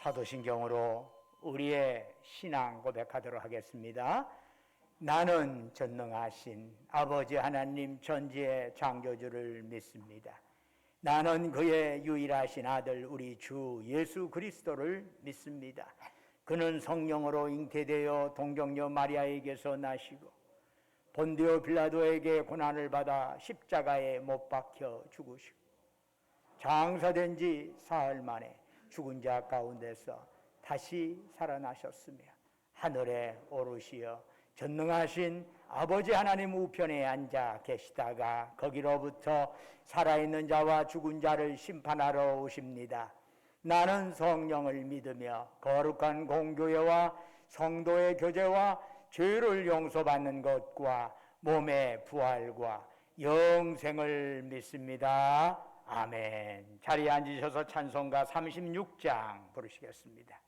사도신경으로 우리의 신앙 고백하도록 하겠습니다. 나는 전능하신 아버지 하나님 전지의 창조주를 믿습니다. 나는 그의 유일하신 아들 우리 주 예수 그리스도를 믿습니다. 그는 성령으로 잉태되어 동정녀 마리아에게서 나시고 본디오 빌라도에게 고난을 받아 십자가에 못 박혀 죽으시고 장사된 지 사흘 만에 죽은 자 가운데서 다시 살아나셨으며 하늘에 오르시어 전능하신 아버지 하나님 우편에 앉아 계시다가 거기로부터 살아있는 자와 죽은 자를 심판하러 오십니다. 나는 성령을 믿으며 거룩한 공교회와 성도의 교제와 죄를 용서받는 것과 몸의 부활과 영생을 믿습니다. 아멘. 자리에 앉으셔서 찬송가 36장 부르시겠습니다.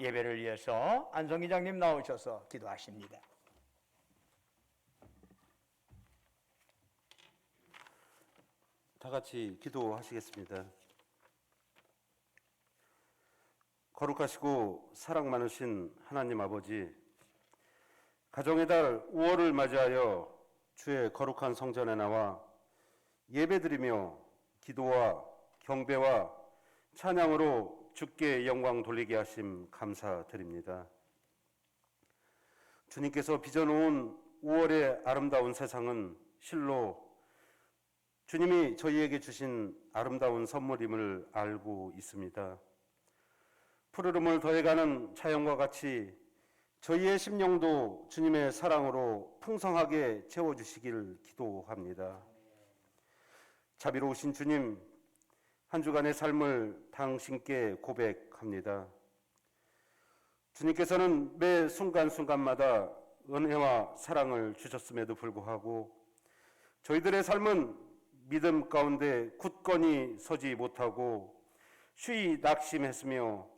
예배를 위해서 안성기장님 나오셔서 기도하십니다. 다 같이 기도하시겠습니다. 거룩하시고 사랑 많으신 하나님 아버지, 가정의 달 5월을 맞이하여 주의 거룩한 성전에 나와 예배드리며 기도와 경배와 찬양으로 주께 영광 돌리게 하심 감사드립니다. 주님께서 빚어놓은 5월의 아름다운 세상은 실로 주님이 저희에게 주신 아름다운 선물임을 알고 있습니다. 푸르름을 더해가는 자연과 같이 저희의 심령도 주님의 사랑으로 풍성하게 채워주시길 기도합니다. 자비로우신 주님, 한 주간의 삶을 당신께 고백합니다. 주님께서는 매 순간순간마다 은혜와 사랑을 주셨음에도 불구하고 저희들의 삶은 믿음 가운데 굳건히 서지 못하고 쉬이 낙심했으며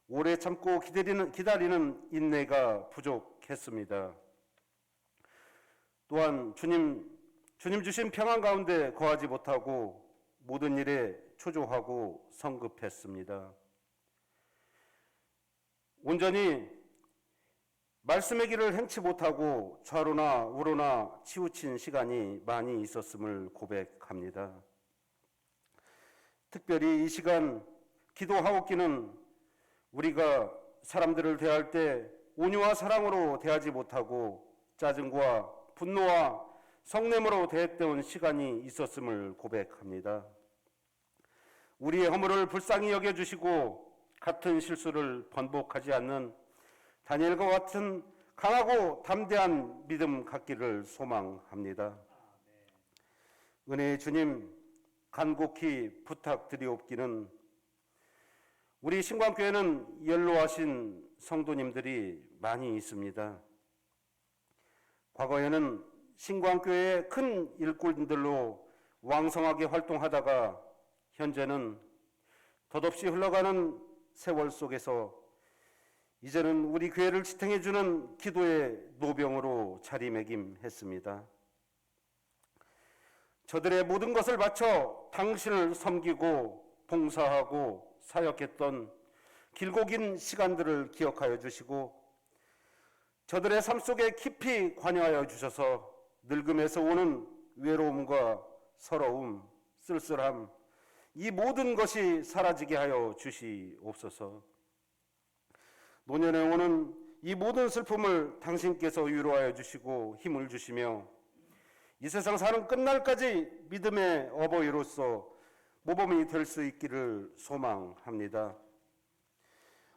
오래 참고 기다리는 인내가 부족했습니다. 또한 주님 주신 평안 가운데 거하지 못하고 모든 일에 초조하고 성급했습니다. 온전히 말씀의 길을 행치 못하고 좌로나 우로나 치우친 시간이 많이 있었음을 고백합니다. 특별히 이 시간 기도하옵기는 우리가 사람들을 대할 때 온유와 사랑으로 대하지 못하고 짜증과 분노와 성냄으로 대했던 시간이 있었음을 고백합니다. 우리의 허물을 불쌍히 여겨주시고 같은 실수를 번복하지 않는 다니엘과 같은 강하고 담대한 믿음 갖기를 소망합니다. 은혜의 주님, 간곡히 부탁드리옵기는 우리 신광교회는 연로하신 성도님들이 많이 있습니다. 과거에는 신광교회의 큰 일꾼들로 왕성하게 활동하다가 현재는 덧없이 흘러가는 세월 속에서 이제는 우리 교회를 지탱해주는 기도의 노병으로 자리매김했습니다. 저들의 모든 것을 바쳐 당신을 섬기고 봉사하고 사역했던 길고 긴 시간들을 기억하여 주시고 저들의 삶 속에 깊이 관여하여 주셔서 늙음에서 오는 외로움과 서러움, 쓸쓸함, 이 모든 것이 사라지게 하여 주시옵소서. 노년에 오는 이 모든 슬픔을 당신께서 위로하여 주시고 힘을 주시며 이 세상 사는 끝날까지 믿음의 어버이로서 모범이 될 수 있기를 소망합니다.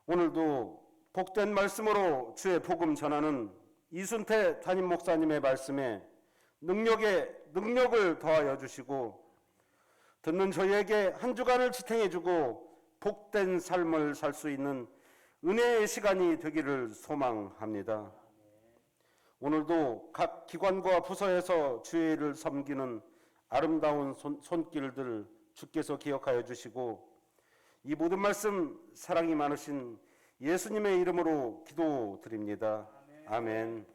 오늘도 복된 말씀으로 주의 복음 전하는 이순태 담임 목사님의 말씀에 능력을 더하여 주시고 듣는 저희에게 한 주간을 지탱해 주고 복된 삶을 살 수 있는 은혜의 시간이 되기를 소망합니다. 오늘도 각 기관과 부서에서 주의 일을 섬기는 아름다운 손길들 주께서 기억하여 주시고 이 모든 말씀 사랑이 많으신 예수님의 이름으로 기도드립니다. 아멘.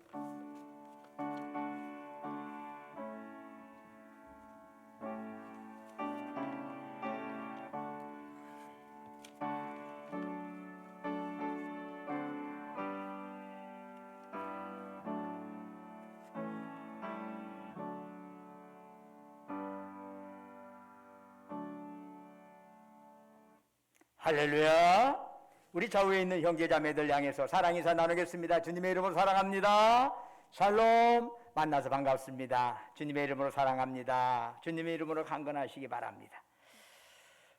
할렐루야. 우리 좌우에 있는 형제자매들 향해서 사랑 인사 나누겠습니다. 주님의 이름으로 사랑합니다. 샬롬. 만나서 반갑습니다. 주님의 이름으로 사랑합니다. 주님의 이름으로 강건하시기 바랍니다.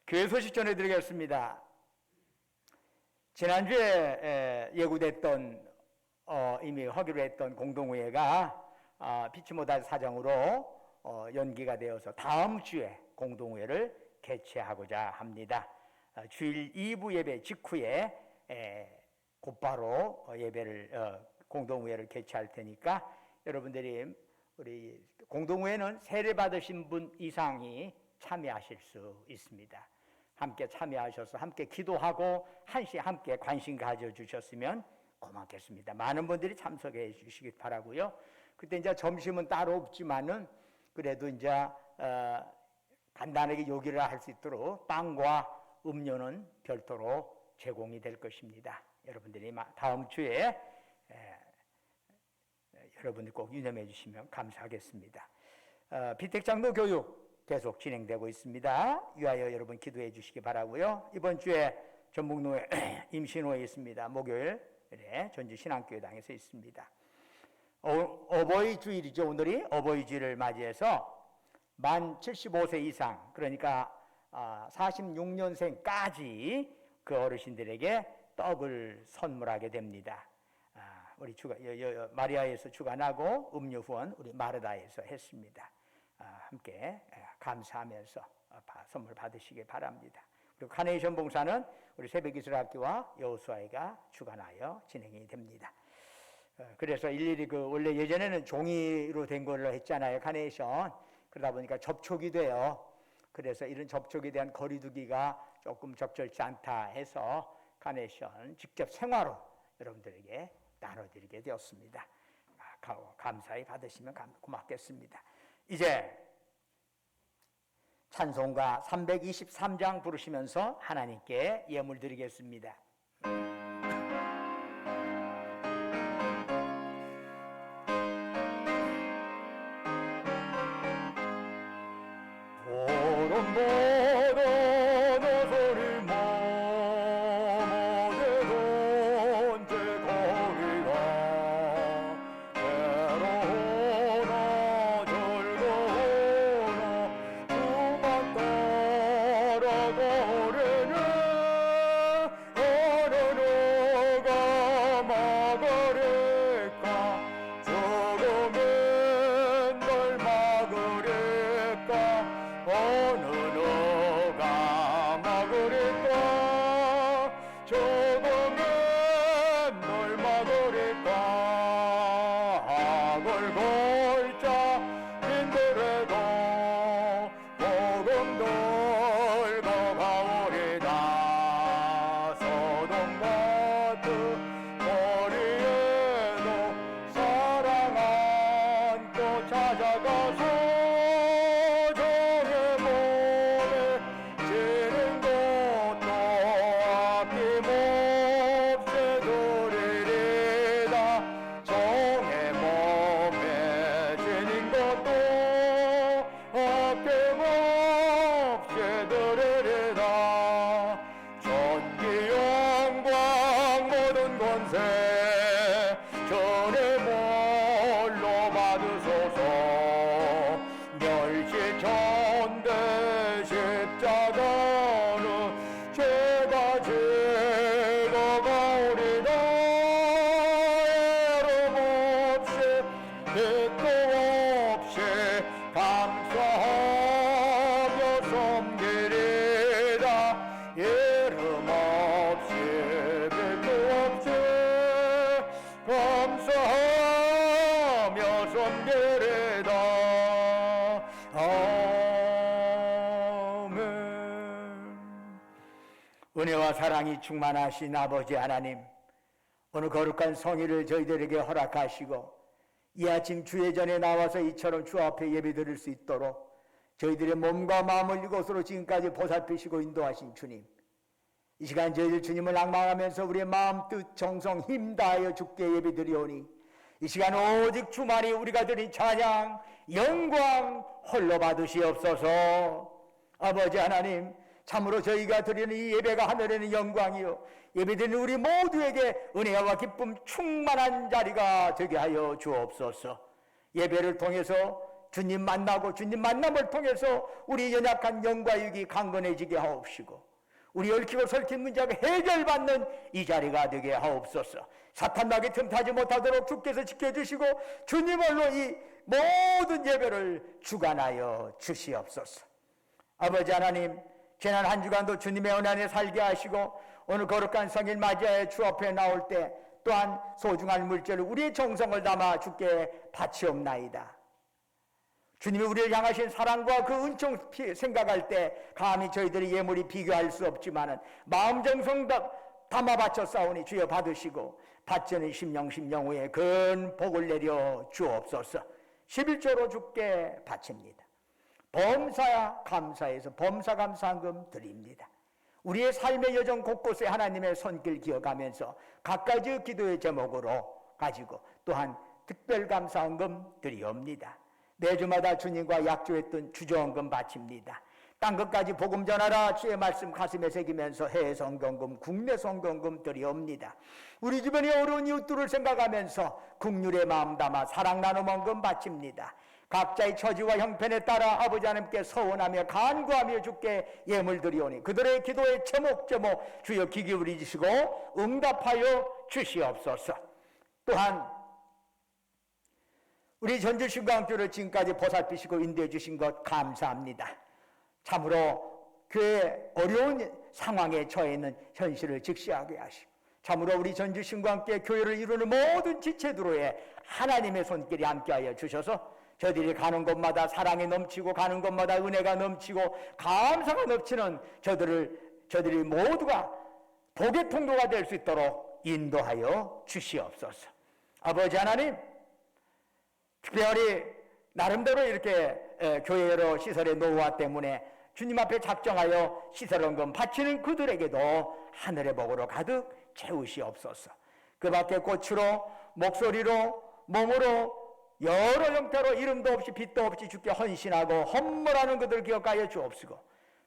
교회 소식 전해드리겠습니다. 지난주에 예고됐던 이미 하기로 했던 공동회가 피치 못할 사정으로 연기가 되어서 다음 주에 공동회를 개최하고자 합니다. 주일 2부 예배 직후에 곧바로 공동회를 개최할 테니까 여러분들이 우리 공동회는 세례 받으신 분 이상이 참여하실 수 있습니다. 함께 참여하셔서 함께 기도하고 한시 함께 관심 가져주셨으면 고맙겠습니다. 많은 분들이 참석해 주시기 바라고요. 그때 이제 점심은 따로 없지만은 그래도 이제 간단하게 요기를 할 수 있도록 빵과 음료는 별도로 제공이 될 것입니다. 여러분들이 다음 주에 여러분들 꼭 유념해 주시면 감사하겠습니다. 비택장로 교육 계속 진행되고 있습니다. 위하여 여러분 기도해 주시기 바라고요. 이번 주에 전북로에 임신호에 있습니다. 목요일에 전주신앙교회당에서 있습니다. 어버이 주일이죠. 오늘이 어버이 주일을 맞이해서 만 75세 이상, 그러니까 46년생까지 그 어르신들에게 떡을 선물하게 됩니다. 우리 마리아에서 주관하고 음료 후원 우리 마르다에서 했습니다. 함께 감사하면서 선물 받으시기 바랍니다. 그리고 카네이션 봉사는 우리 새벽기술학교와 여호수아회가 주관하여 진행이 됩니다. 그래서 일일이 원래 예전에는 종이로 된 걸로 했잖아요. 카네이션. 그러다 보니까 접촉이 돼요. 그래서 이런 접촉에 대한 거리두기가 조금 적절치 않다 해서 카네이션 직접 생화로 여러분들에게 나눠드리게 되었습니다. 감사히 받으시면 고맙겠습니다. 이제 찬송가 323장 부르시면서 하나님께 예물 드리겠습니다. 은혜와 사랑이 충만하신 아버지 하나님, 오늘 거룩한 성의를 저희들에게 허락하시고 이 아침 주의 전에 나와서 이처럼 주 앞에 예배드릴 수 있도록 저희들의 몸과 마음을 이곳으로 지금까지 보살피시고 인도하신 주님, 이 시간 저희들 주님을 낭망하면서 우리의 마음, 뜻, 정성, 힘 다하여 주께 예배드리오니 이 시간 오직 주만이 우리가 드린 찬양, 영광 홀로 받으시옵소서. 아버지 하나님, 참으로 저희가 드리는 이 예배가 하늘에는 영광이요 예배드리는 우리 모두에게 은혜와 기쁨 충만한 자리가 되게 하여 주옵소서. 예배를 통해서 주님 만나고 주님 만남을 통해서 우리 연약한 영과 육이 강건해지게 하옵시고 우리 얽히고 설킨 문제가 해결받는 이 자리가 되게 하옵소서. 사탄 나게 틈타지 못하도록 주께서 지켜주시고 주님 홀로 이 모든 예배를 주관하여 주시옵소서. 아버지 하나님, 지난 한 주간도 주님의 은혜 안에 살게 하시고 오늘 거룩한 성일 맞이하여 주 앞에 나올 때 또한 소중한 물질을 우리의 정성을 담아 주께 바치옵나이다. 주님이 우리를 향하신 사랑과 그 은총 생각할 때 감히 저희들의 예물이 비교할 수 없지만은 마음 정성 담아 바쳐 싸우니 주여 받으시고 받치는 심령 후에 큰 복을 내려 주옵소서. 11조로 주께 바칩니다. 범사 감사해서 범사 감사한금 드립니다. 우리의 삶의 여정 곳곳에 하나님의 손길 기억하면서 각가지 기도의 제목으로 가지고 또한 특별 감사한금 드리옵니다. 매주마다 주님과 약조했던 주조헌금 바칩니다. 땅 끝까지 복음 전하라 주의 말씀 가슴에 새기면서 해외 성경금, 국내 성경금 드리옵니다. 우리 주변의 어려운 이웃들을 생각하면서 국률의 마음 담아 사랑 나눔헌금 바칩니다. 각자의 처지와 형편에 따라 아버지 하나님께 서원하며 간구하며 주께 예물 드리오니 그들의 기도에 제목 주여 귀 기울이시고 응답하여 주시옵소서. 또한 우리 전주신광교를 지금까지 보살피시고 인도해 주신 것 감사합니다. 참으로 교회의 어려운 상황에 처해 있는 현실을 직시하게 하시고 참으로 우리 전주신광교회 교회를 이루는 모든 지체들로에 하나님의 손길이 함께하여 주셔서 저들이 가는 곳마다 사랑이 넘치고 가는 곳마다 은혜가 넘치고 감사가 넘치는 저들이 모두가 복의 통로가 될 수 있도록 인도하여 주시옵소서. 아버지 하나님, 특별히 나름대로 이렇게 교회로 시설의 노후화 때문에 주님 앞에 작정하여 시설원금 바치는 그들에게도 하늘의 복으로 가득 채우시옵소서. 그 밖에 꽃으로, 목소리로, 몸으로 여러 형태로 이름도 없이 빛도 없이 주께 헌신하고 헌물하는 그들 기억하여 주옵시고,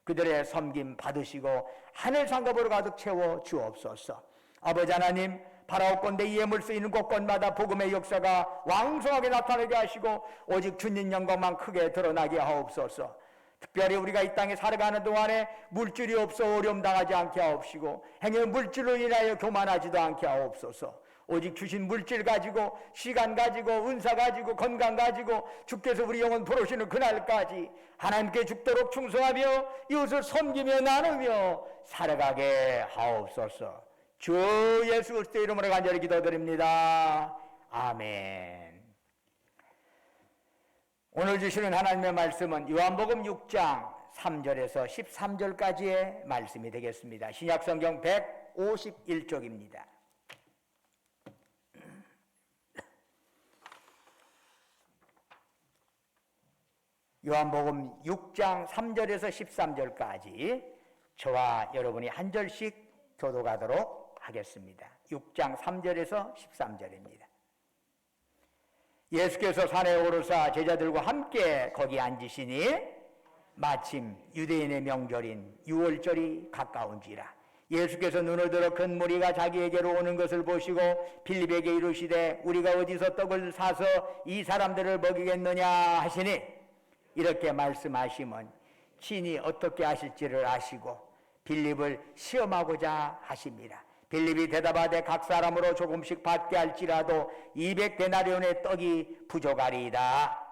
그들의 섬김 받으시고 하늘 상급으로 가득 채워 주옵소서. 아버지 하나님, 바라옵건대 이 예물 쓰이는 곳곳마다 복음의 역사가 왕성하게 나타나게 하시고 오직 주님 영광만 크게 드러나게 하옵소서. 특별히 우리가 이 땅에 살아가는 동안에 물질이 없어 어려움 당하지 않게 하옵시고 행여 물질로 인하여 교만하지도 않게 하옵소서. 오직 주신 물질 가지고, 시간 가지고, 은사 가지고, 건강 가지고 주께서 우리 영혼 부르시는 그날까지 하나님께 죽도록 충성하며 이웃을 섬기며 나누며 살아가게 하옵소서. 주 예수 그리스도의 이름으로 간절히 기도드립니다. 아멘. 오늘 주시는 하나님의 말씀은 요한복음 6장 3절에서 13절까지의 말씀이 되겠습니다. 신약성경 151쪽입니다. 요한복음 6장 3절에서 13절까지 저와 여러분이 한 절씩 교독하도록 하겠습니다. 6장 3절에서 13절입니다. 예수께서 산에 오르사 제자들과 함께 거기 앉으시니 마침 유대인의 명절인 유월절이 가까운지라. 예수께서 눈을 들어 큰 무리가 자기에게로 오는 것을 보시고 빌립에게 이르시되 우리가 어디서 떡을 사서 이 사람들을 먹이겠느냐 하시니, 이렇게 말씀하시면 친히 어떻게 하실지를 아시고 빌립을 시험하고자 하십니다. 빌립이 대답하되 각 사람으로 조금씩 받게 할지라도 200데나리온의 떡이 부족하리이다.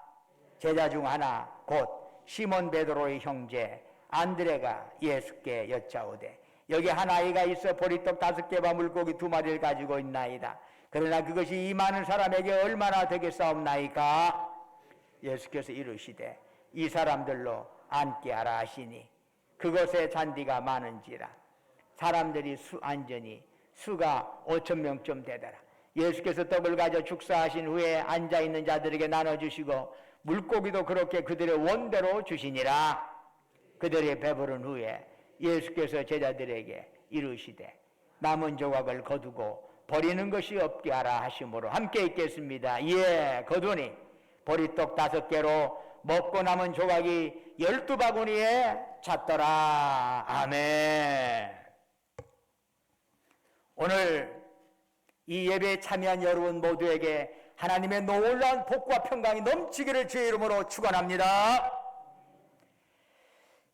제자 중 하나 곧 시몬 베드로의 형제 안드레가 예수께 여짜오되 여기 한 아이가 있어 보리떡 5개와 물고기 2마리를 가지고 있나이다. 그러나 그것이 이 많은 사람에게 얼마나 되겠사옵나이까? 예수께서 이르시되 이 사람들로 앉게 하라 하시니 그것에 잔디가 많은지라. 사람들이 안전히 수가 5,000명쯤 되더라. 예수께서 떡을 가져 축사하신 후에 앉아있는 자들에게 나눠주시고 물고기도 그렇게 그들의 원대로 주시니라. 그들이 배부른 후에 예수께서 제자들에게 이르시되 남은 조각을 거두고 버리는 것이 없게 하라 하심으로 함께 읽겠습니다. 예, 거두니 보리떡 5개로 먹고 남은 조각이 12바구니에 찼더라. 아멘. 오늘 이 예배에 참여한 여러분 모두에게 하나님의 놀라운 복과 평강이 넘치기를 주의 이름으로 축원합니다.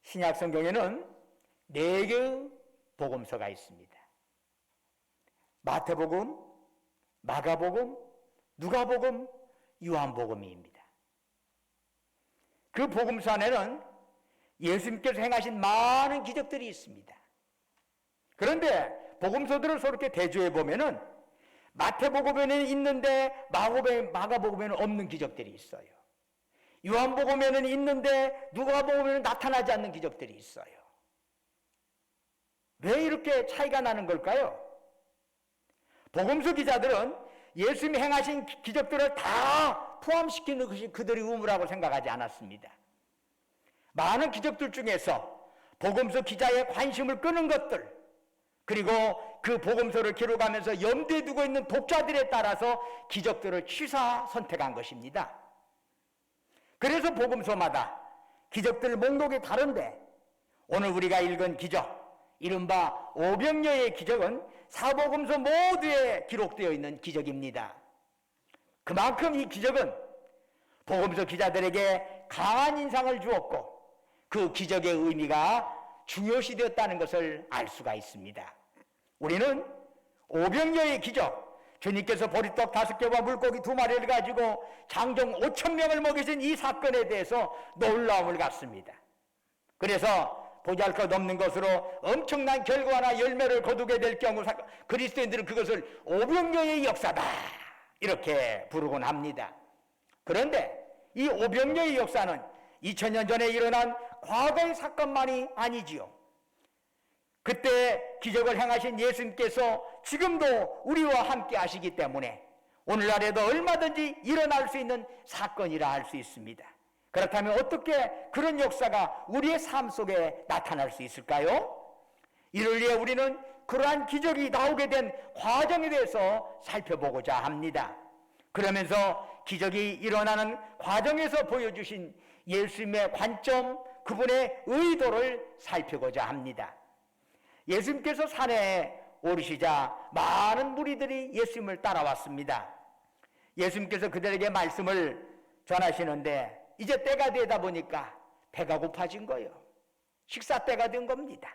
신약 성경에는 4개의 복음서가 있습니다. 마태복음, 마가복음, 누가복음, 요한복음입니다. 그 복음서 안에는 예수님께서 행하신 많은 기적들이 있습니다. 그런데 복음서들을 서로 이렇게 대조해 보면은 마태복음에는 있는데 마가복음에는 없는 기적들이 있어요. 요한복음에는 있는데 누가복음에는 나타나지 않는 기적들이 있어요. 왜 이렇게 차이가 나는 걸까요? 복음서 기자들은 예수님이 행하신 기적들을 다 포함시키는 것이 그들의 의무라고 생각하지 않았습니다. 많은 기적들 중에서 복음서 기자의 관심을 끄는 것들, 그리고 그 복음서를 기록하면서 염두에 두고 있는 독자들에 따라서 기적들을 취사 선택한 것입니다. 그래서 복음서마다 기적들 목록이 다른데 오늘 우리가 읽은 기적, 이른바 오병이어의 기적은 사복음서 모두에 기록되어 있는 기적입니다. 그만큼 이 기적은 복음서 기자들에게 강한 인상을 주었고 그 기적의 의미가 중요시되었다는 것을 알 수가 있습니다. 우리는 오병이어의 기적, 주님께서 보리떡 5개와 물고기 2마리를 가지고 장정 5,000명을 먹이신 이 사건에 대해서 놀라움을 갖습니다. 그래서 보잘것없는 것으로 엄청난 결과나 열매를 거두게 될 경우 그리스도인들은 그것을 오병이어의 역사다 이렇게 부르곤 합니다. 그런데 이 오병이어의 역사는 2000년 전에 일어난 과거의 사건만이 아니지요. 그때 기적을 행하신 예수님께서 지금도 우리와 함께 하시기 때문에 오늘날에도 얼마든지 일어날 수 있는 사건이라 할 수 있습니다. 그렇다면 어떻게 그런 역사가 우리의 삶 속에 나타날 수 있을까요? 이를 위해 우리는 그러한 기적이 나오게 된 과정에 대해서 살펴보고자 합니다. 그러면서 기적이 일어나는 과정에서 보여주신 예수님의 관점, 그분의 의도를 살피고자 합니다. 예수님께서 산에 오르시자 많은 무리들이 예수님을 따라왔습니다. 예수님께서 그들에게 말씀을 전하시는데 이제 때가 되다 보니까 배가 고파진 거예요. 식사 때가 된 겁니다.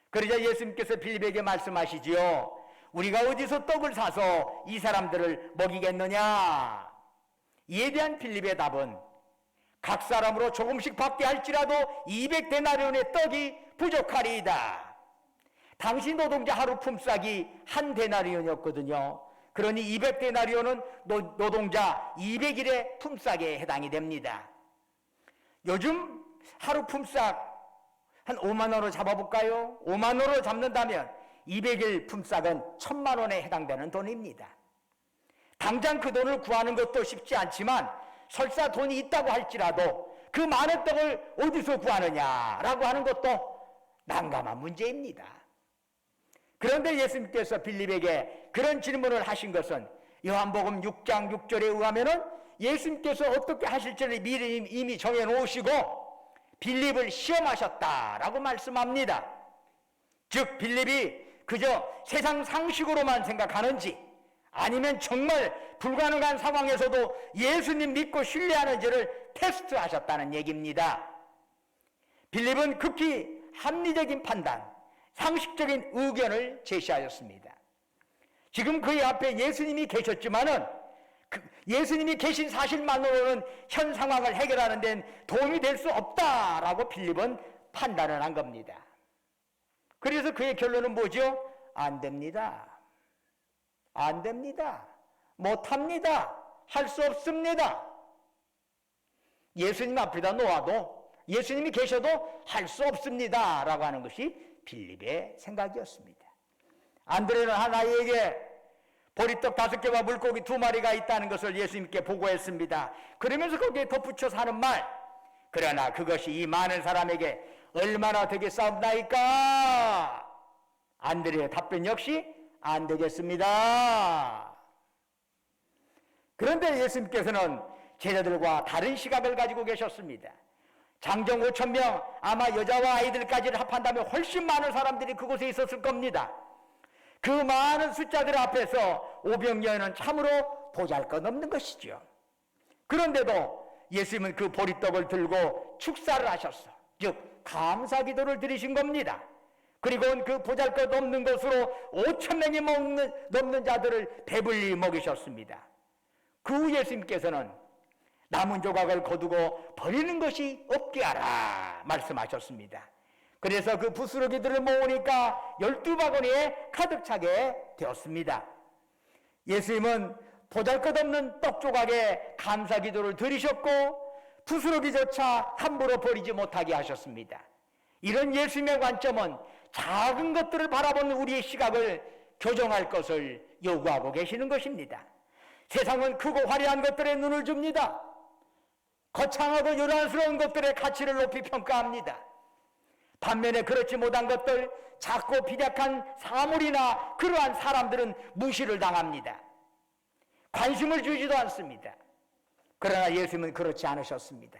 그러자 예수님께서 빌립에게 말씀하시지요. 우리가 어디서 떡을 사서 이 사람들을 먹이겠느냐? 이에 대한 빌립의 답은 각 사람으로 조금씩 받게 할지라도 200데나리온의 떡이 부족하리이다. 당시 노동자 하루 품삯이 1데나리온이었거든요. 그러니 200데나리온은 노동자 200일의 품삯에 해당이 됩니다. 요즘 하루 품삯 한 5만 원으로 잡아볼까요? 5만 원으로 잡는다면 200일 품삯은 1000만 원에 해당되는 돈입니다. 당장 그 돈을 구하는 것도 쉽지 않지만 설사 돈이 있다고 할지라도 그 많은 떡을 어디서 구하느냐라고 하는 것도 난감한 문제입니다. 그런데 예수님께서 빌립에게 그런 질문을 하신 것은 요한복음 6장 6절에 의하면은 예수님께서 어떻게 하실지를 미리 이미 정해놓으시고 빌립을 시험하셨다라고 말씀합니다. 즉 빌립이 그저 세상 상식으로만 생각하는지 아니면 정말 불가능한 상황에서도 예수님 믿고 신뢰하는지를 테스트하셨다는 얘기입니다. 빌립은 극히 합리적인 판단, 상식적인 의견을 제시하였습니다. 지금 그의 앞에 예수님이 계셨지만은 예수님이 계신 사실만으로는 현 상황을 해결하는 데는 도움이 될 수 없다라고 빌립은 판단을 한 겁니다. 그래서 그의 결론은 뭐죠? 안 됩니다. 안 됩니다. 못합니다. 할 수 없습니다. 예수님 앞에다 놓아도 예수님이 계셔도 할 수 없습니다 라고 하는 것이 빌립의 생각이었습니다. 안드레는 하나에게 보리떡 5개와 물고기 2마리가 있다는 것을 예수님께 보고했습니다. 그러면서 거기에 덧붙여서 하는 말, 그러나 그것이 이 많은 사람에게 얼마나 되겠사옵나이까? 안드레의 답변 역시 안 되겠습니다. 그런데 예수님께서는 제자들과 다른 시각을 가지고 계셨습니다. 장정 5,000명, 아마 여자와 아이들까지를 합한다면 훨씬 많은 사람들이 그곳에 있었을 겁니다. 그 많은 숫자들 앞에서 오병이어는 참으로 보잘것없는 것이죠. 그런데도 예수님은 그 보리떡을 들고 축사를 하셨어. 즉 감사기도를 드리신 겁니다. 그리고 그 보잘것없는 것으로 5,000명이 넘는 자들을 배불리 먹이셨습니다. 그 후 예수님께서는 남은 조각을 거두고 버리는 것이 없게 하라 말씀하셨습니다. 그래서 그 부스러기들을 모으니까 12바구니에 가득 차게 되었습니다. 예수님은 보잘것없는 떡 조각에 감사기도를 드리셨고 부스러기조차 함부로 버리지 못하게 하셨습니다. 이런 예수님의 관점은 작은 것들을 바라보는 우리의 시각을 교정할 것을 요구하고 계시는 것입니다. 세상은 크고 화려한 것들에 눈을 줍니다. 거창하고 요란스러운 것들의 가치를 높이 평가합니다. 반면에 그렇지 못한 것들, 작고 빈약한 사물이나 그러한 사람들은 무시를 당합니다. 관심을 주지도 않습니다. 그러나 예수님은 그렇지 않으셨습니다.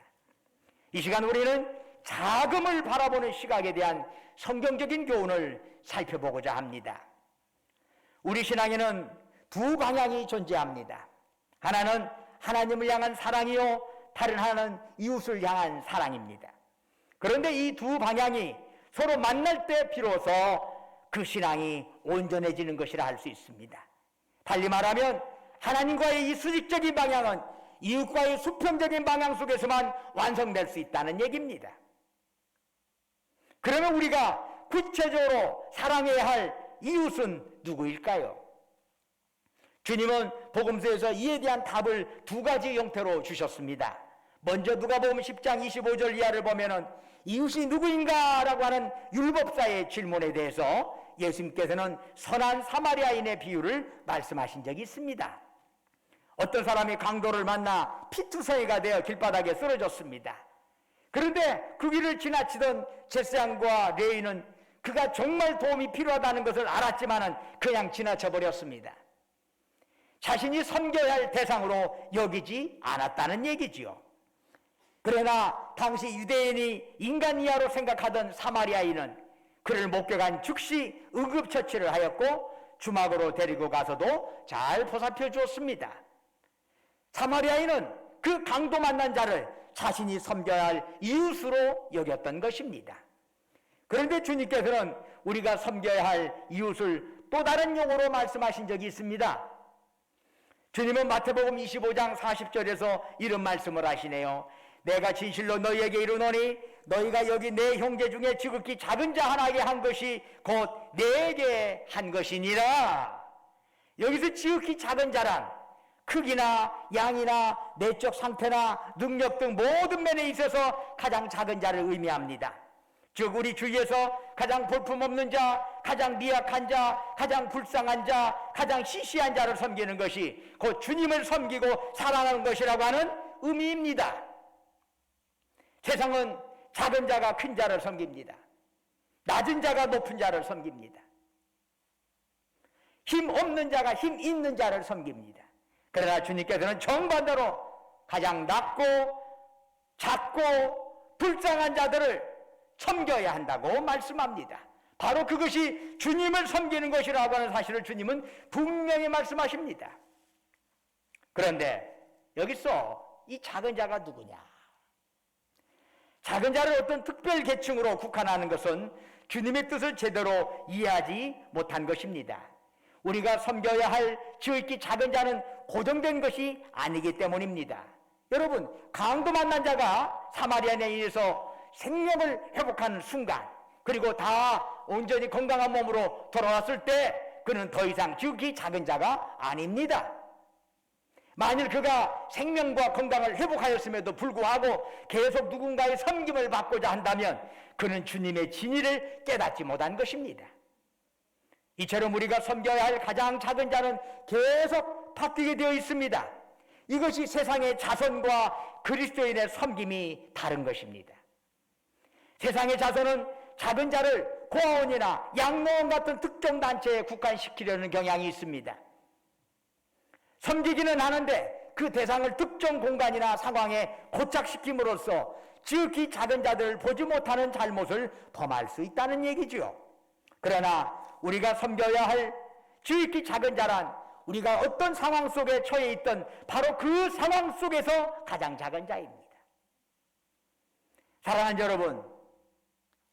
이 시간 우리는 자금을 바라보는 시각에 대한 성경적인 교훈을 살펴보고자 합니다. 우리 신앙에는 두 방향이 존재합니다. 하나는 하나님을 향한 사랑이요, 다른 하나는 이웃을 향한 사랑입니다. 그런데 이 두 방향이 서로 만날 때 비로소 그 신앙이 온전해지는 것이라 할 수 있습니다. 달리 말하면 하나님과의 이 수직적인 방향은 이웃과의 수평적인 방향 속에서만 완성될 수 있다는 얘기입니다. 그러면 우리가 구체적으로 사랑해야 할 이웃은 누구일까요? 주님은 복음서에서 이에 대한 답을 두 가지 형태로 주셨습니다. 먼저 누가복음 10장 25절 이하를 보면은 이웃이 누구인가라고 하는 율법사의 질문에 대해서 예수님께서는 선한 사마리아인의 비유를 말씀하신 적이 있습니다. 어떤 사람이 강도를 만나 피투성이가 되어 길바닥에 쓰러졌습니다. 그런데 그 길을 지나치던 제사장과 레위는 그가 정말 도움이 필요하다는 것을 알았지만은 그냥 지나쳐 버렸습니다. 자신이 섬겨야 할 대상으로 여기지 않았다는 얘기지요. 그러나 당시 유대인이 인간 이하로 생각하던 사마리아인은 그를 목격한 즉시 응급처치를 하였고 주막으로 데리고 가서도 잘 보살펴 주었습니다. 사마리아인은 그 강도 만난 자를 자신이 섬겨야 할 이웃으로 여겼던 것입니다. 그런데 주님께서는 우리가 섬겨야 할 이웃을 또 다른 용어로 말씀하신 적이 있습니다. 주님은 마태복음 25장 40절에서 이런 말씀을 하시네요. 내가 진실로 너희에게 이르노니 너희가 여기 내 형제 중에 지극히 작은 자 하나에게 한 것이 곧 내게 한 것이니라. 여기서 지극히 작은 자란 크기나 양이나 내적 상태나 능력 등 모든 면에 있어서 가장 작은 자를 의미합니다. 즉 우리 주위에서 가장 볼품없는 자, 가장 미약한 자, 가장 불쌍한 자, 가장 시시한 자를 섬기는 것이 곧 주님을 섬기고 사랑하는 것이라고 하는 의미입니다. 세상은 작은 자가 큰 자를 섬깁니다. 낮은 자가 높은 자를 섬깁니다. 힘 없는 자가 힘 있는 자를 섬깁니다. 그러나 주님께서는 정반대로 가장 낮고 작고 불쌍한 자들을 섬겨야 한다고 말씀합니다. 바로 그것이 주님을 섬기는 것이라고 하는 사실을 주님은 분명히 말씀하십니다. 그런데 여기서 이 작은 자가 누구냐? 작은 자를 어떤 특별 계층으로 국한하는 것은 주님의 뜻을 제대로 이해하지 못한 것입니다. 우리가 섬겨야 할 지극히 작은 자는 고정된 것이 아니기 때문입니다. 여러분, 강도 만난 자가 사마리아인에 의해서 생명을 회복하는 순간, 그리고 다 온전히 건강한 몸으로 돌아왔을 때 그는 더 이상 지극히 작은 자가 아닙니다. 만일 그가 생명과 건강을 회복하였음에도 불구하고 계속 누군가의 섬김을 받고자 한다면 그는 주님의 진리를 깨닫지 못한 것입니다. 이처럼 우리가 섬겨야 할 가장 작은 자는 계속 바뀌게 되어 있습니다. 이것이 세상의 자손과 그리스도인의 섬김이 다른 것입니다. 세상의 자손은 작은 자를 고아원이나 양로원 같은 특정 단체에 국한시키려는 경향이 있습니다. 섬기기는 하는데 그 대상을 특정 공간이나 상황에 고착시킴으로써 지극히 작은 자들을 보지 못하는 잘못을 범할 수 있다는 얘기죠. 그러나 우리가 섬겨야 할 지극히 작은 자란 우리가 어떤 상황 속에 처해 있던 바로 그 상황 속에서 가장 작은 자입니다. 사랑하는 여러분,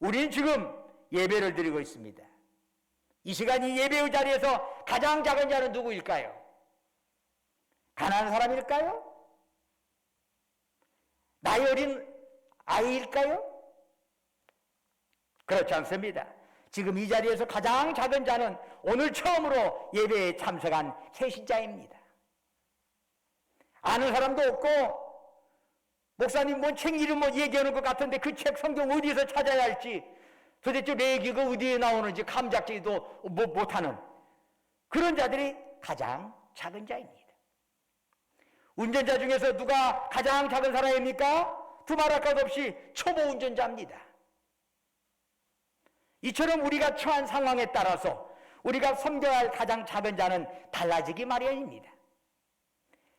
우리는 지금 예배를 드리고 있습니다. 이 시간 이 예배의 자리에서 가장 작은 자는 누구일까요? 가난한 사람일까요? 나이 어린 아이일까요? 그렇지 않습니다. 지금 이 자리에서 가장 작은 자는 오늘 처음으로 예배에 참석한 새신자입니다. 아는 사람도 없고 목사님 뭔 책 이름 뭐 얘기하는 것 같은데 그 책 성경 어디서 찾아야 할지 도대체 레위기가 어디에 나오는지 감잡지도 못하는 그런 자들이 가장 작은 자입니다. 운전자 중에서 누가 가장 작은 사람입니까? 두말할 것 없이 초보 운전자입니다. 이처럼 우리가 처한 상황에 따라서 우리가 섬겨야 할 가장 작은 자는 달라지기 마련입니다.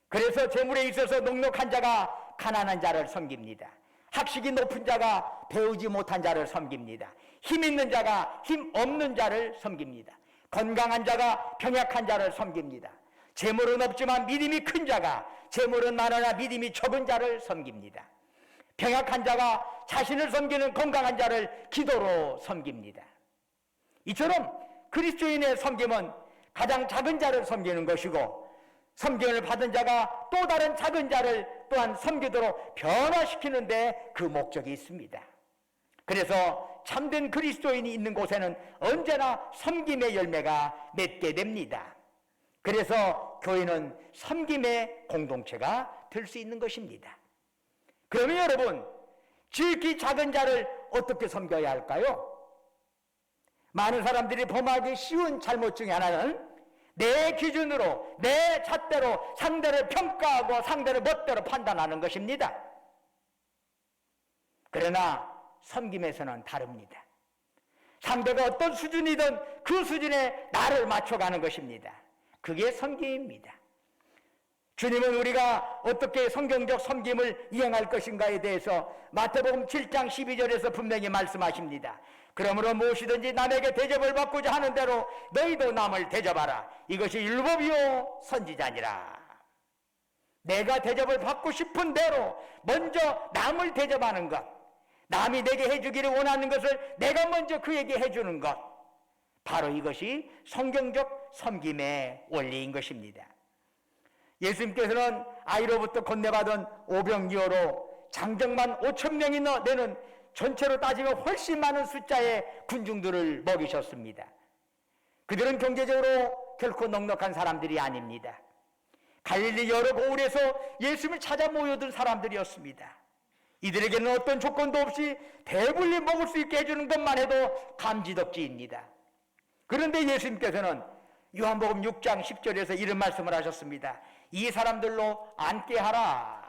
그래서 재물에 있어서 넉넉한 자가 가난한 자를 섬깁니다. 학식이 높은 자가 배우지 못한 자를 섬깁니다. 힘 있는 자가 힘 없는 자를 섬깁니다. 건강한 자가 병약한 자를 섬깁니다. 재물은 없지만 믿음이 큰 자가 재물은 많으나 믿음이 적은 자를 섬깁니다. 병약한 자가 자신을 섬기는 건강한 자를 기도로 섬깁니다. 이처럼 그리스도인의 섬김은 가장 작은 자를 섬기는 것이고 섬김을 받은 자가 또 다른 작은 자를 또한 섬기도록 변화시키는 데 그 목적이 있습니다. 그래서 참된 그리스도인이 있는 곳에는 언제나 섬김의 열매가 맺게 됩니다. 그래서 교회는 섬김의 공동체가 될 수 있는 것입니다. 그러면 여러분, 지극히 작은 자를 어떻게 섬겨야 할까요? 많은 사람들이 범하기 쉬운 잘못 중에 하나는 내 기준으로, 내 잣대로 상대를 평가하고 상대를 멋대로 판단하는 것입니다. 그러나 섬김에서는 다릅니다. 상대가 어떤 수준이든 그 수준에 나를 맞춰가는 것입니다. 그게 섬김입니다. 주님은 우리가 어떻게 성경적 섬김을 이행할 것인가에 대해서 마태복음 7장 12절에서 분명히 말씀하십니다. 그러므로 무엇이든지 남에게 대접을 받고자 하는 대로 너희도 남을 대접하라. 이것이 율법이요 선지자니라. 내가 대접을 받고 싶은 대로 먼저 남을 대접하는 것, 남이 내게 해주기를 원하는 것을 내가 먼저 그에게 해주는 것, 바로 이것이 성경적 섬김의 원리인 것입니다. 예수님께서는 아이로부터 건네받은 오병이어로 장정만 5,000명이나 되는 전체로 따지면 훨씬 많은 숫자의 군중들을 먹이셨습니다. 그들은 경제적으로 결코 넉넉한 사람들이 아닙니다. 갈릴리 여러 고을에서 예수님을 찾아 모여든 사람들이었습니다. 이들에게는 어떤 조건도 없이 배불리 먹을 수 있게 해주는 것만 해도 감지덕지입니다. 그런데 예수님께서는 요한복음 6장 10절에서 이런 말씀을 하셨습니다. 이 사람들로 앉게 하라.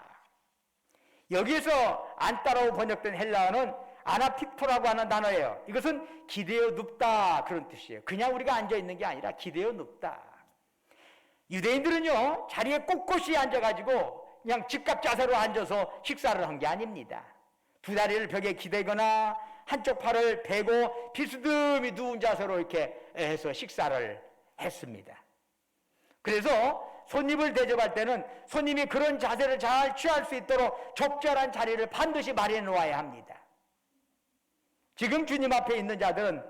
여기에서 앉다라고 번역된 헬라어는 아나피토라고 하는 단어예요. 이것은 기대어 눕다 그런 뜻이에요. 그냥 우리가 앉아있는 게 아니라 기대어 눕다. 유대인들은요 자리에 꼿꼿이 앉아가지고 그냥 직각 자세로 앉아서 식사를 한 게 아닙니다. 두 다리를 벽에 기대거나 한쪽 팔을 베고 비스듬히 누운 자세로 이렇게 해서 식사를 했습니다. 그래서 손님을 대접할 때는 손님이 그런 자세를 잘 취할 수 있도록 적절한 자리를 반드시 마련해 놓아야 합니다. 지금 주님 앞에 있는 자들은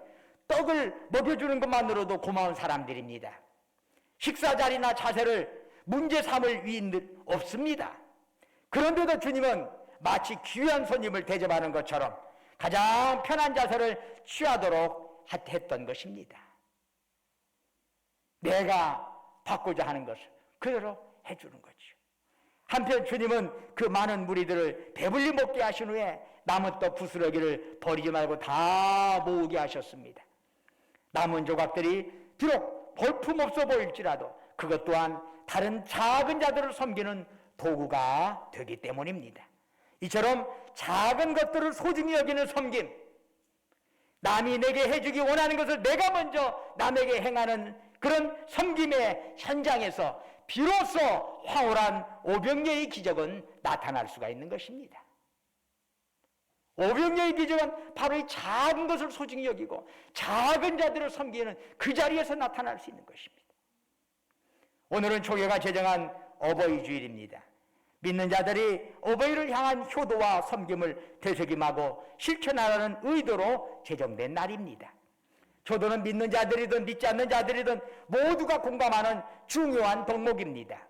떡을 먹여주는 것만으로도 고마운 사람들입니다. 식사 자리나 자세를 문제 삼을 위인 없습니다. 그런데도 주님은 마치 귀한 손님을 대접하는 것처럼 가장 편한 자세를 취하도록 했던 것입니다. 내가 받고자 하는 것을 그대로 해주는 거죠. 한편 주님은 그 많은 무리들을 배불리 먹게 하신 후에 남은 떡 부스러기를 버리지 말고 다 모으게 하셨습니다. 남은 조각들이 비록 볼품없어 보일지라도 그것 또한 다른 작은 자들을 섬기는 도구가 되기 때문입니다. 이처럼 작은 것들을 소중히 여기는 섬김, 남이 내게 해주기 원하는 것을 내가 먼저 남에게 행하는 그런 섬김의 현장에서 비로소 황홀한 오병이어의 기적은 나타날 수가 있는 것입니다. 오병이어의 기적은 바로 이 작은 것을 소중히 여기고 작은 자들을 섬기는 그 자리에서 나타날 수 있는 것입니다. 오늘은 교회가 제정한 어버이 주일입니다. 믿는 자들이 어버이를 향한 효도와 섬김을 되새김하고 실천하라는 의도로 제정된 날입니다. 효도는 믿는 자들이든 믿지 않는 자들이든 모두가 공감하는 중요한 덕목입니다.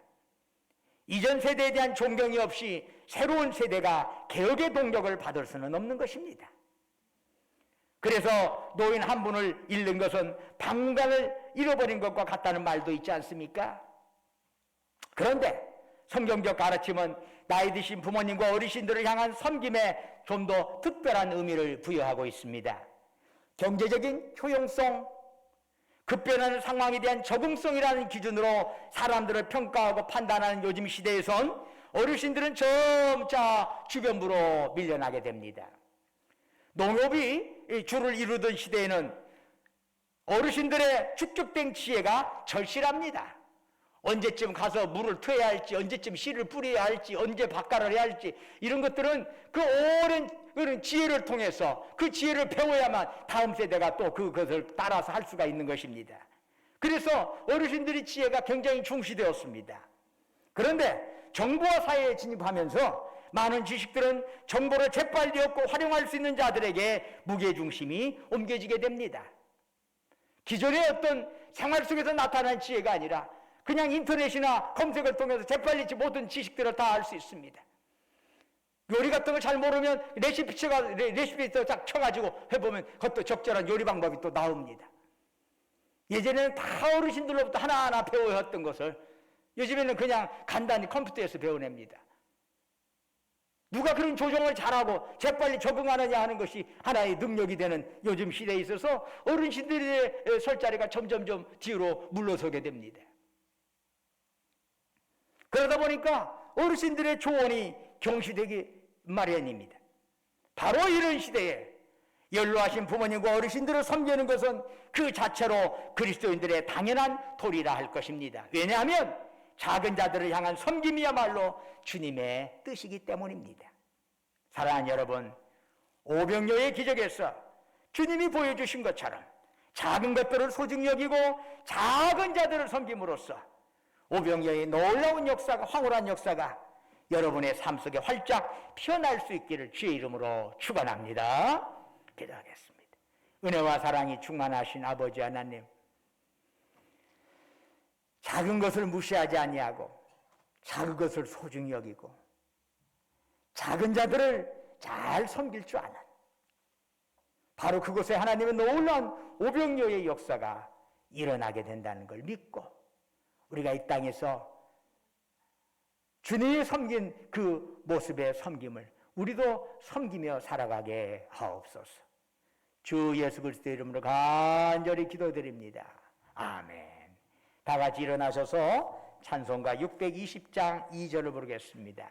이전 세대에 대한 존경이 없이 새로운 세대가 개혁의 동력을 받을 수는 없는 것입니다. 그래서 노인 한 분을 잃는 것은 방광을 잃어버린 것과 같다는 말도 있지 않습니까? 그런데 성경적 가르침은 나이 드신 부모님과 어르신들을 향한 섬김에 좀 더 특별한 의미를 부여하고 있습니다. 경제적인 효용성, 급변하는 상황에 대한 적응성이라는 기준으로 사람들을 평가하고 판단하는 요즘 시대에선 어르신들은 점차 주변부로 밀려나게 됩니다. 농업이 주를 이루던 시대에는 어르신들의 축적된 지혜가 절실합니다. 언제쯤 가서 물을 트어야 할지, 언제쯤 씨를 뿌려야 할지, 언제 밭갈을 해야 할지, 이런 것들은 그 오랜 그런 지혜를 통해서 그 지혜를 배워야만 다음 세대가 또 그것을 따라서 할 수가 있는 것입니다. 그래서 어르신들의 지혜가 굉장히 중시되었습니다. 그런데 정보화 사회에 진입하면서 많은 지식들은 정보를 재빨리 얻고 활용할 수 있는 자들에게 무게중심이 옮겨지게 됩니다. 기존의 어떤 생활 속에서 나타난 지혜가 아니라 그냥 인터넷이나 검색을 통해서 재빨리 모든 지식들을 다 알 수 있습니다. 요리 같은 걸 잘 모르면 레시피부터 딱 쳐가지고 해보면 그것도 적절한 요리 방법이 또 나옵니다. 예전에는 다 어르신들로부터 하나하나 배워왔던 것을 요즘에는 그냥 간단히 컴퓨터에서 배워냅니다. 누가 그런 조정을 잘하고 재빨리 적응하느냐 하는 것이 하나의 능력이 되는 요즘 시대에 있어서 어르신들의 설 자리가 점점점 뒤로 물러서게 됩니다. 그러다 보니까 어르신들의 조언이 경시되기 마련입니다. 바로 이런 시대에 연로하신 부모님과 어르신들을 섬기는 것은 그 자체로 그리스도인들의 당연한 도리라 할 것입니다. 왜냐하면 작은 자들을 향한 섬김이야말로 주님의 뜻이기 때문입니다. 사랑하는 여러분, 오병이어의 기적에서 주님이 보여주신 것처럼 작은 것들을 소중히 여기고 작은 자들을 섬김으로써 오병이어의 놀라운 역사가, 황홀한 역사가 여러분의 삶 속에 활짝 피어날 수 있기를 주의 이름으로 축원합니다. 기도하겠습니다. 은혜와 사랑이 충만하신 아버지 하나님, 작은 것을 무시하지 아니하고 작은 것을 소중히 여기고 작은 자들을 잘 섬길 줄 아는, 바로 그곳에 하나님의 놀라운 오병이어의 역사가 일어나게 된다는 걸 믿고 우리가 이 땅에서 주님이 섬긴 그 모습의 섬김을 우리도 섬기며 살아가게 하옵소서. 주 예수 그리스도의 이름으로 간절히 기도드립니다. 아멘. 다 같이 일어나셔서 찬송가 620장 2절을 부르겠습니다.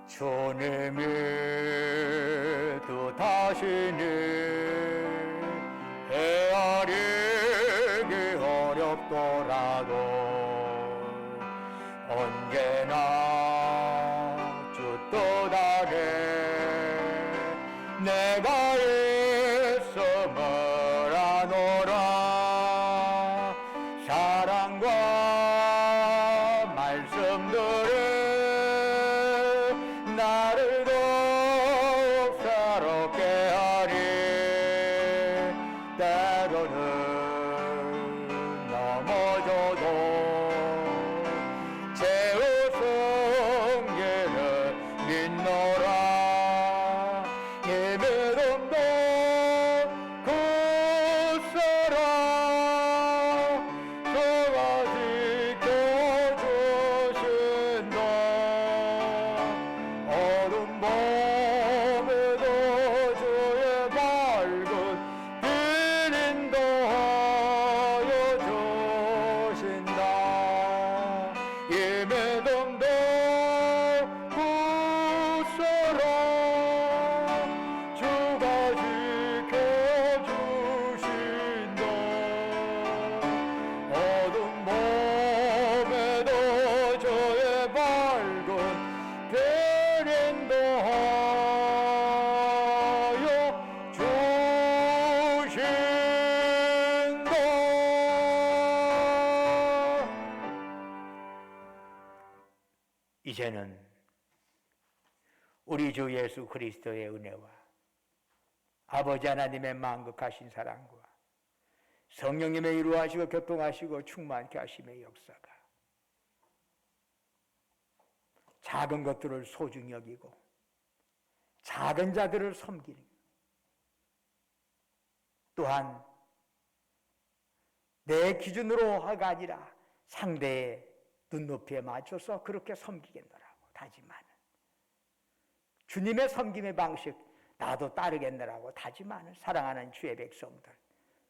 주님이 또 다시는 헤아리기 어렵더라도 언제나 주 뜻 안에 내가 있음을 아노라. 사랑과 말씀들을 나를 더욱 새롭게 하리. 때로는 넘어져도 제 우승기를 믿노라. 예배dom도 굳세라. 주가 지켜주신다. 어둠 밤에도 주의 밝은 빛 인도하여 주신다. 예배dom도 굳세라. 주가 지켜주신다. 어둠 밤에도 주의 밝은 빛 인도하여 주신다. 이제는 우리 주 예수 그리스도의 은혜와 아버지 하나님의 만극하신 사랑과 성령님의 이루하시고 교통하시고 충만케 하심의 역사가 작은 것들을 소중히 여기고 작은 자들을 섬기는, 또한 내 기준으로가 아니라 상대의 눈높이에 맞춰서 그렇게 섬기겠노라고 다짐하는, 주님의 섬김의 방식 나도 따르겠노라고 다짐하는 사랑하는 주의 백성들,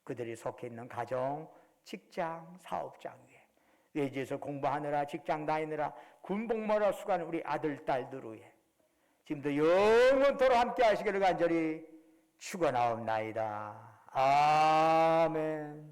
그들이 속해 있는 가정, 직장, 사업장 위에, 외지에서 공부하느라 직장 다니느라 군복무하러 수고하는 우리 아들, 딸들 위에 지금도 영원토록 함께 하시기를 간절히 축원하옵나이다. 아멘.